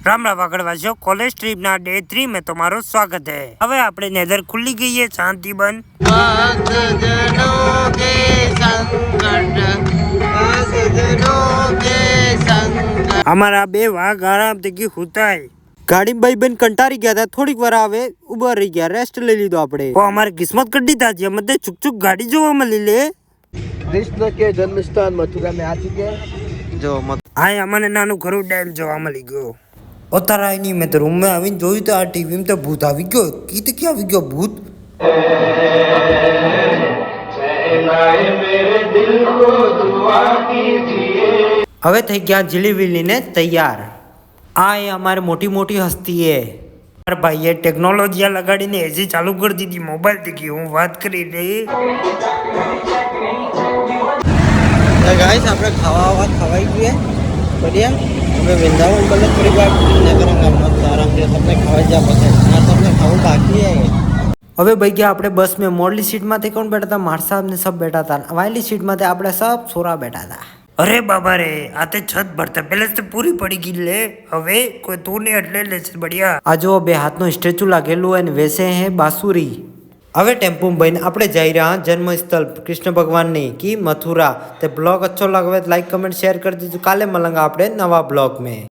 Ram Ram वागड़वासियों, college trip ना day 3 में तुम्हारो स्वागत है। હવે આપણે નેધર ખુલ્લી ગઈ है शांति बन हमारा बे वाघ आराम થી હુતાય ગાડી ભાઈ બેન કંટારી ગયા હતા, થોડીક વાર આવે ઉભા રહી ગયા, રેસ્ટ લઈ લીધો આપણે. ઓ અમારી કિસ્મત કડી था જે મતે ચુક ચુક ગાડી જોવા મળી લે. કૃષ્ણ કે જન્મસ્થાન મથુરા में आ चुके हैं. જો હા અમને નાનું ઘરું ડેમ જોવા મળી ગયો. ઓતારાય નહીં, મેં તો રૂમ માં આવીને જોયું તો આ ટીવી માં તો ભૂત આવી ગયો. કીતે ક્યાં આવી ગયો ભૂત? હવે થઈ ગયા જીલીવીલી ને તૈયાર. આ એ અમારી મોટી મોટી હસ્તી હે. મારા ભાઈએ ટેકનોલોજી લગાડીને એસી ચાલુ કરી દીધી મોબાઈલ થી. હું વાત કરી રહી. ગાઈસ આપણે ખાવા ખવાઈ ગયું बढ़िया. હવે વૃંદાવન બોલે થોડી વાર નગરંગા મત આરામથી તમને ખાવા જ પછી આ તમને ખાવું બાકી હે. હવે ભાઈ ગયા આપણે બસ में મોડલી સીટ માંથી કોણ બેઠા હતા? માર સાહેબ ને સબ બેઠા હતા. વાયલી સીટ માંથી આપણે સબ સોરા બેઠા હતા. અરે બાબા રે, આ તે છત ભરતા પહેલે તો પૂરી પડી ગઈ લે. હવે કોઈ તું ને એટલે લે છે બઢિયા. આ જો બે હાથનો સ્ટેચ્યુ લાગેલું અને વેસે હે બાંસુરી. હવે ટેમ્પો બહીને આપણે જઈ રહ્યા જન્મ સ્થળ કૃષ્ણ ભગવાનની की मथुरा. તે બ્લોગ अच्छो लगे लाइक कमेंट शेयर कर दीजिए. काले मलंगा આપણે नवा ब्लॉग में.